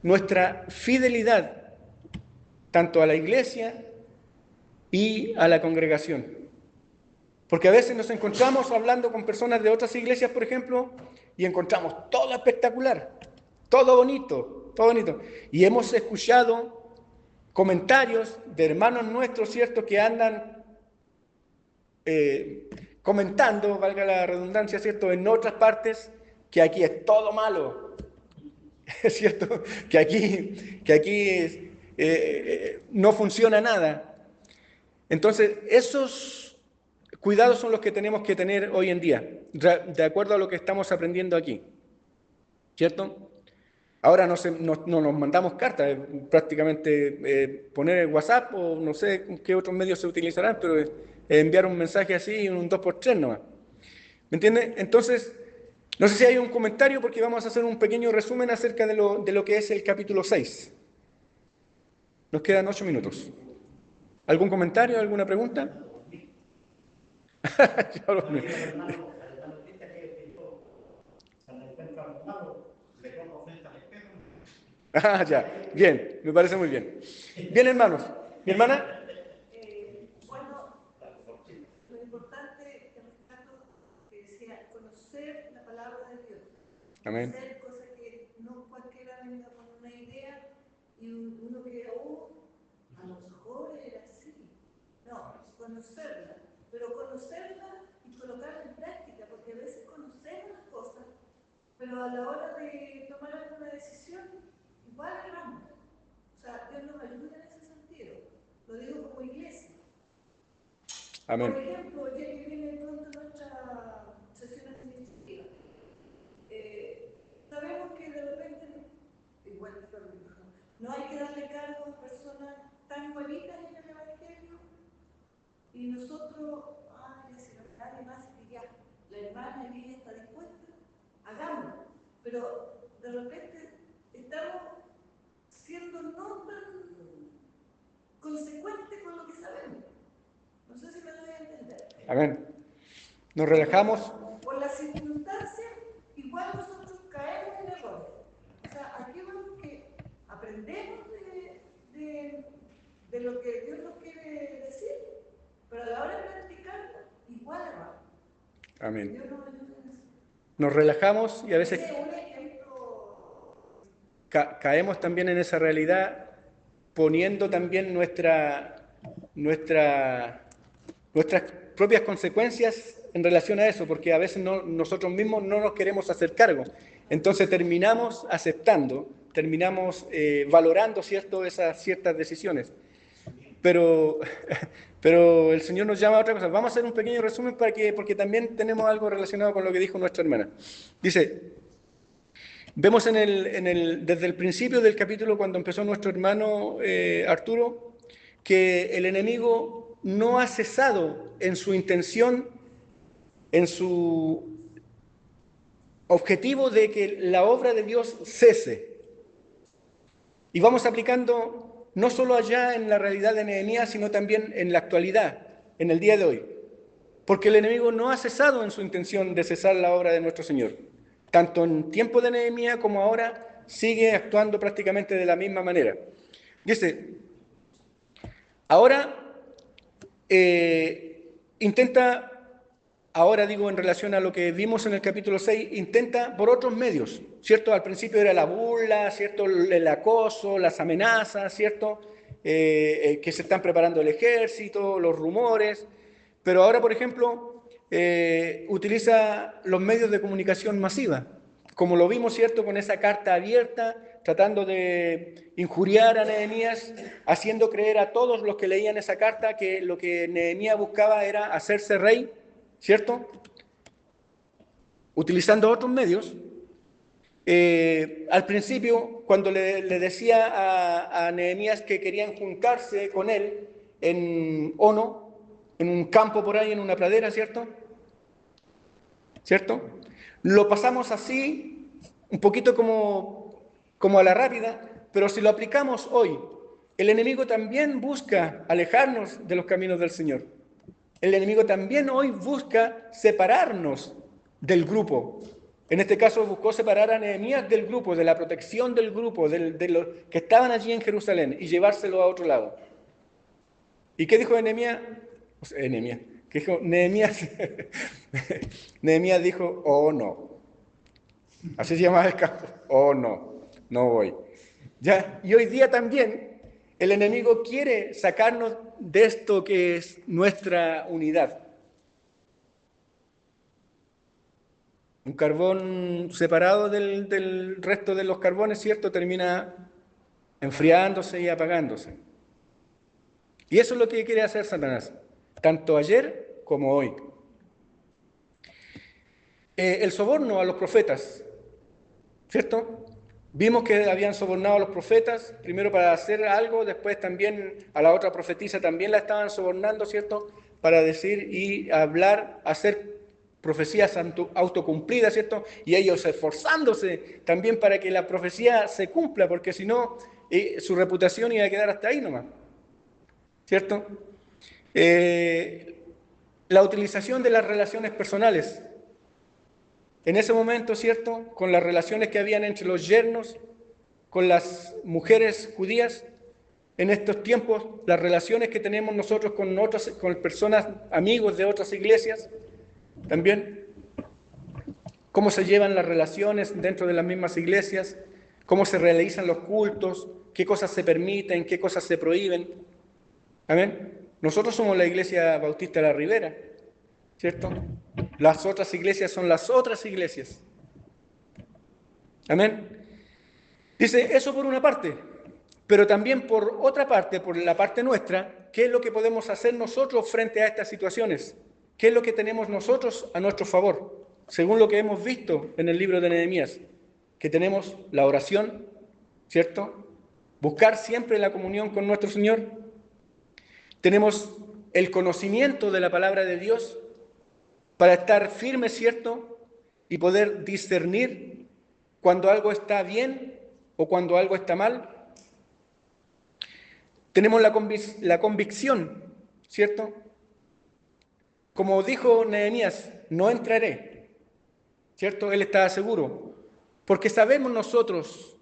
nuestra fidelidad tanto a la iglesia y a la congregación. Porque a veces nos encontramos hablando con personas de otras iglesias, por ejemplo, y encontramos todo espectacular, todo bonito, todo bonito. Y hemos escuchado comentarios de hermanos nuestros, ¿cierto?, que andan comentando, valga la redundancia, ¿cierto?, en otras partes, que aquí es todo malo, ¿es cierto? Que aquí no funciona nada. Entonces, esos cuidados son los que tenemos que tener hoy en día, de acuerdo a lo que estamos aprendiendo aquí, ¿cierto? Ahora no nos mandamos cartas, prácticamente poner el WhatsApp o no sé qué otros medios se utilizarán, pero enviar un mensaje así, un 2x3 nomás. ¿Me entiendes? Entonces, no sé si hay un comentario porque vamos a hacer un pequeño resumen acerca de lo que es el capítulo 6. Nos quedan 8 minutos. ¿Algún comentario, alguna pregunta? Ah, ya, bien, me parece muy bien. Bien, hermanos. ¿Mi hermana? Bueno, lo importante en este caso que decía conocer la palabra de Dios. Amén. Conocer cosas que no cualquiera venga con una idea y uno que, a lo mejor era así. No, conocerla, pero conocerla y colocarla en práctica, porque a veces conocemos las cosas, pero a la hora de tomar alguna decisión, igual erramos. O sea, Dios nos ayuda en ese sentido. Lo digo como iglesia. Amén. Por ejemplo, ya que viene pronto nuestra sesión administrativa, sabemos que de repente, igual no hay que darle cargo a personas tan bonitas en el Evangelio y nosotros, si nadie más que ya, la hermana Emilia está dispuesta, hagámoslo. Pero de repente estamos siendo no tan consecuentes con lo que sabemos. No sé si me doy a entender. Amén. Nos relajamos. Por las circunstancias, igual nosotros caemos en errores. O sea, aquí vemos que aprendemos de lo que Dios nos quiere decir, pero a la hora de practicarlo, igual erramos. Amén. Dios nos ayude en eso. Nos relajamos y a veces Un ejemplo. caemos también en esa realidad, poniendo también nuestras propias consecuencias en relación a eso, porque a veces nosotros mismos no nos queremos hacer cargo. entonces terminamos aceptando, terminamos valorando, ¿cierto?, esas ciertas decisiones. Pero el Señor nos llama a otra cosa. Vamos a hacer un pequeño resumen porque también tenemos algo relacionado con lo que dijo nuestra hermana. Dice, vemos desde el principio del capítulo, cuando empezó nuestro hermano Arturo, que el enemigo no ha cesado en su intención, en su objetivo de que la obra de Dios cese. Y vamos aplicando no solo allá en la realidad de Nehemías, sino también en la actualidad, en el día de hoy. Porque el enemigo no ha cesado en su intención de cesar la obra de nuestro Señor. Tanto en tiempo de Nehemías como ahora, sigue actuando prácticamente de la misma manera. Dice, ahora intenta, ahora digo en relación a lo que vimos en el capítulo 6, intenta por otros medios, ¿cierto? Al principio era la burla, ¿cierto? El acoso, las amenazas, ¿cierto? Que se están preparando el ejército, los rumores, pero ahora, por ejemplo, utiliza los medios de comunicación masiva, como lo vimos, ¿cierto?, con esa carta abierta, tratando de injuriar a Nehemías, haciendo creer a todos los que leían esa carta que lo que Nehemías buscaba era hacerse rey, ¿cierto? Utilizando otros medios. Al principio, cuando le decía a Nehemías que querían juntarse con él en Ono, en un campo por ahí, en una pradera, ¿cierto? Lo pasamos así, un poquito como a la rápida, pero si lo aplicamos hoy, el enemigo también busca alejarnos de los caminos del Señor. El enemigo también hoy busca separarnos del grupo. En este caso buscó separar a Nehemías del grupo, de la protección del grupo, de los que estaban allí en Jerusalén, y llevárselo a otro lado. ¿Y qué dijo Nehemías? ¿Qué dijo Nehemías? Nehemías dijo, oh no. Así se llamaba el campo. Oh no, no voy. ¿Ya? Y hoy día también el enemigo quiere sacarnos de esto que es nuestra unidad. Un carbón separado del resto de los carbones, ¿cierto?, termina enfriándose y apagándose. Y eso es lo que quiere hacer Satanás, tanto ayer como hoy. El soborno a los profetas, ¿cierto? Vimos que habían sobornado a los profetas, primero para hacer algo, después también a la otra profetisa también la estaban sobornando, ¿cierto?, para decir y hablar, hacer profecías autocumplidas, ¿cierto? Y ellos esforzándose también para que la profecía se cumpla, porque si no, su reputación iba a quedar hasta ahí nomás, ¿cierto? La utilización de las relaciones personales. En ese momento, ¿cierto?, con las relaciones que habían entre los yernos, con las mujeres judías, en estos tiempos, las relaciones que tenemos nosotros con personas, amigos de otras iglesias, también, cómo se llevan las relaciones dentro de las mismas iglesias, cómo se realizan los cultos, qué cosas se permiten, qué cosas se prohíben. Amén. Nosotros somos la Iglesia Bautista de la Ribera, ¿cierto? Las otras iglesias son las otras iglesias. Amén. Dice, eso por una parte, pero también por otra parte, por la parte nuestra, ¿qué es lo que podemos hacer nosotros frente a estas situaciones? ¿Qué es lo que tenemos nosotros a nuestro favor? Según lo que hemos visto en el libro de Nehemías, que tenemos la oración, ¿cierto? Buscar siempre la comunión con nuestro Señor. Tenemos el conocimiento de la palabra de Dios para estar firmes, ¿cierto? Y poder discernir cuando algo está bien o cuando algo está mal. Tenemos la convicción, ¿cierto? Como dijo Nehemías, no entraré, ¿cierto? Él estaba seguro, porque sabemos nosotros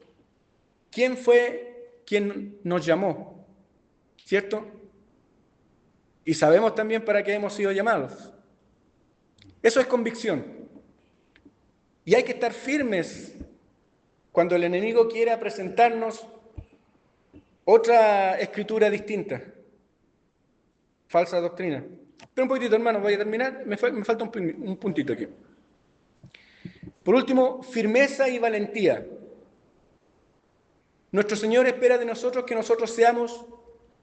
quién fue quien nos llamó, ¿cierto? Y sabemos también para qué hemos sido llamados. Eso es convicción. Y hay que estar firmes cuando el enemigo quiera presentarnos otra escritura distinta, falsa doctrina. Pero un poquitito, hermano, voy a terminar. Me falta un puntito aquí. Por último, firmeza y valentía. Nuestro Señor espera de nosotros que nosotros seamos,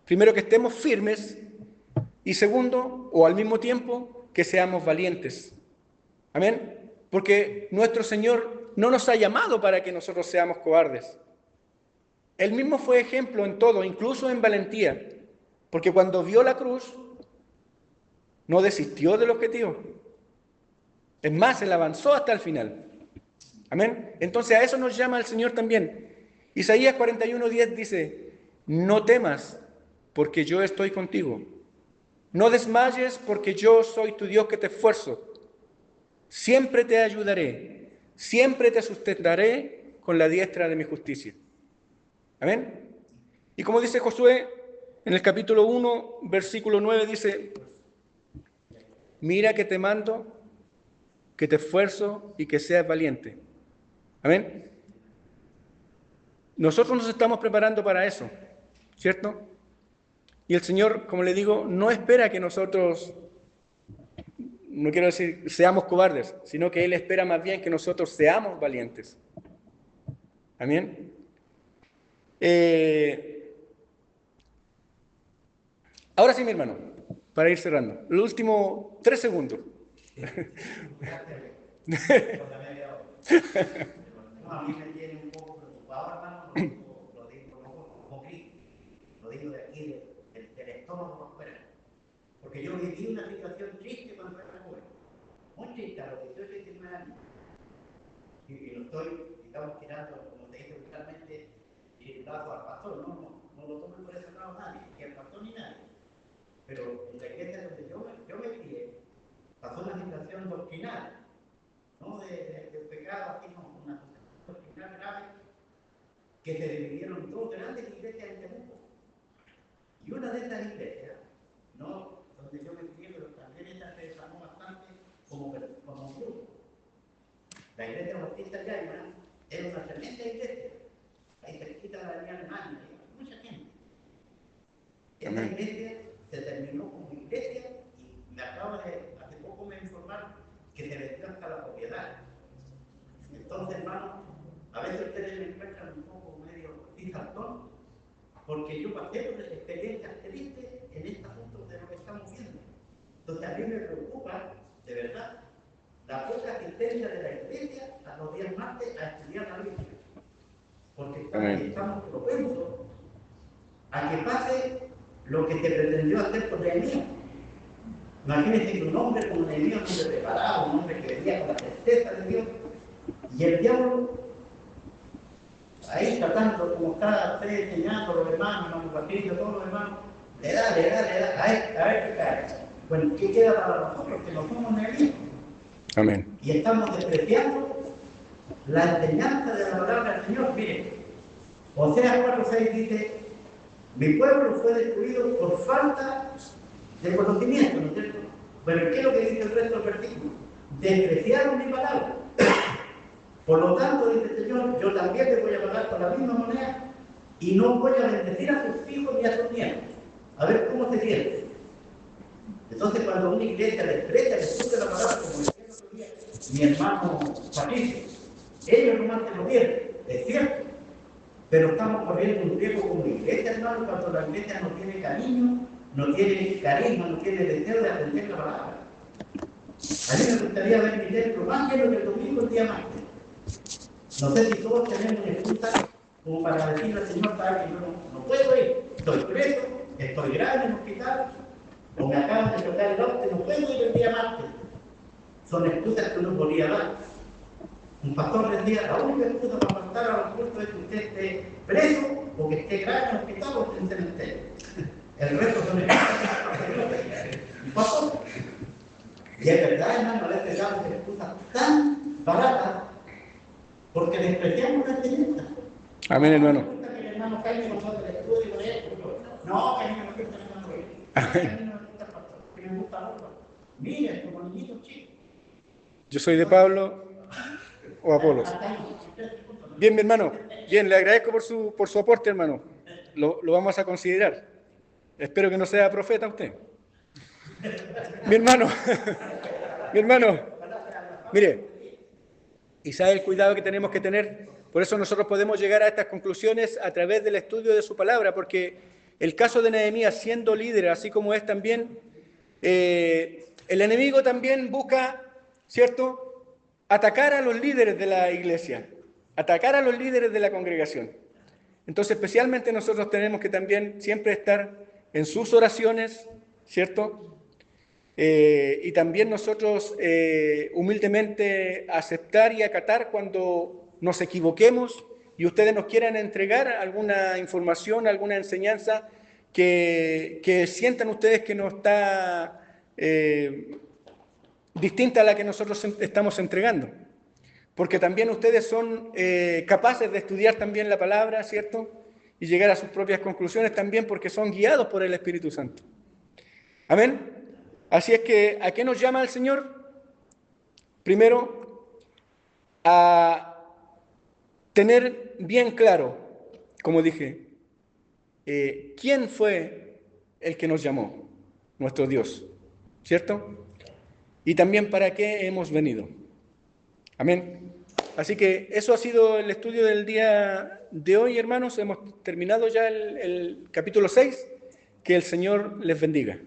primero, que estemos firmes y segundo, o al mismo tiempo, que seamos valientes. Amén. Porque nuestro Señor no nos ha llamado para que nosotros seamos cobardes. Él mismo fue ejemplo en todo, incluso en valentía. Porque cuando vio la cruz, no desistió del objetivo. Es más, él avanzó hasta el final. Amén. Entonces a eso nos llama el Señor también. Isaías 41:10 dice: no temas, porque yo estoy contigo. No desmayes, porque yo soy tu Dios que te esfuerzo. Siempre te ayudaré, siempre te sustentaré con la diestra de mi justicia. Amén. Y como dice Josué en el capítulo 1, versículo 9, dice: mira que te mando, que te esfuerzo y que seas valiente. Amén. Nosotros nos estamos preparando para eso, ¿cierto? Y el Señor, como le digo, no espera que nosotros, no quiero decir seamos cobardes, sino que Él espera más bien que nosotros seamos valientes. Amén. Ahora sí, mi hermano, para ir cerrando, los últimos 3 segundos. No, a mí me tiene un poco preocupado, hermano, lo digo de aquí, del estómago para afuera. Porque yo viví una situación triste cuando era joven, muy triste, a los 18 y 19 años. Y lo estoy, digamos, tirando, como te dije brutalmente, el brazo al pastor, no lo tomen por ese lado nadie, ni el pastor ni nadie. Pero en la iglesia donde yo me crié, pasó una situación doctrinal, no de pecado, así no, una doctrinal grave, que se dividieron dos grandes iglesias en Temuco. Y una de esas iglesias, no donde yo me crié, pero también esta se desarmó bastante como grupo. La iglesia bautista de Ayma era una tremenda iglesia. Ahí cerquita de la avenida Alemania, mucha gente. Esa iglesia se terminó como iglesia y me acaba de, hace poco me informaron que se vendió hasta la propiedad. Entonces, hermano, a veces ustedes me encuentran un poco medio disartón, porque yo pasé por experiencias tristes en este asunto de lo que estamos viendo. Entonces, a mí me preocupa, de verdad, la poca asistencia de la iglesia a los días martes a estudiar la Biblia. Porque estamos propensos a que pase lo que se pretendió hacer con Nehemías. Imagínense que un hombre como Nehemías, un hombre preparado, un hombre que venía con la certeza de Dios, y el diablo ahí tratando, como está usted enseñando a los hermanos, hermano Patricio, todos los hermanos, le da, a ver qué cae. Bueno, ¿qué queda para nosotros? Que no somos Nehemías. Amén. Y estamos despreciando la enseñanza de la palabra del Señor. Miren, Oseas 4:6 dice: mi pueblo fue destruido por falta de conocimiento, ¿no es cierto? Bueno, ¿qué es lo que dice el resto del versículo? Despreciaron mi palabra. Por lo tanto, dice el Señor, yo también te voy a pagar con la misma moneda y no voy a bendecir a sus hijos ni a sus nietos. A ver cómo se siente. Entonces, cuando una iglesia desprecia, discute la palabra, como decía el otro día mi hermano Patricio, ellos nomás se lo pierden, es cierto. Pero estamos corriendo un riesgo como iglesia, hermano, cuando la iglesia no tiene cariño, no tiene carisma, no tiene deseo de atender la palabra. A mí me gustaría ver mi templo más lleno que el domingo, el día martes. No sé si todos tenemos una excusa como para decirle al Señor, para que yo no puedo ir, estoy preso, estoy grave en el hospital, o me acaban de chocar el auto, no puedo ir el día martes. Son excusas que uno podría dar. Un pastor decía, la única excusa para faltar a los cultos es que usted esté preso o que esté grave en el hospital o esté en el cementerio. El resto son excusas. Un pastor. Y es verdad, hermano, a veces damos excusas tan baratas porque despreciamos la enseñanza. Amén, hermano. No me gusta que el hermano Jaime nosotros el estudio con esto. No, que a mí no me gusta el hermano Jaime. A mí no me gusta el pastor, que me gusta el otro. Miren, como niñitos chicos. Yo soy de Pablo o Apolos. Bien, mi hermano. Bien, le agradezco por su aporte, hermano. Lo vamos a considerar. Espero que no sea profeta usted. Mi hermano, mire, y sabe el cuidado que tenemos que tener. Por eso nosotros podemos llegar a estas conclusiones a través del estudio de su palabra, porque el caso de Nehemías, siendo líder, así como es también, el enemigo también busca, ¿cierto?, atacar a los líderes de la iglesia, atacar a los líderes de la congregación. Entonces, especialmente nosotros tenemos que también siempre estar en sus oraciones, ¿cierto?, y también nosotros humildemente aceptar y acatar cuando nos equivoquemos y ustedes nos quieran entregar alguna información, alguna enseñanza que sientan ustedes que no está distinta a la que nosotros estamos entregando. Porque también ustedes son capaces de estudiar también la palabra, ¿cierto? Y llegar a sus propias conclusiones también porque son guiados por el Espíritu Santo. Amén. Así es que, ¿a qué nos llama el Señor? Primero, a tener bien claro, como dije, quién fue el que nos llamó, nuestro Dios, ¿cierto? Y también para qué hemos venido. Amén. Así que eso ha sido el estudio del día de hoy, hermanos. Hemos terminado ya el capítulo 6. Que el Señor les bendiga.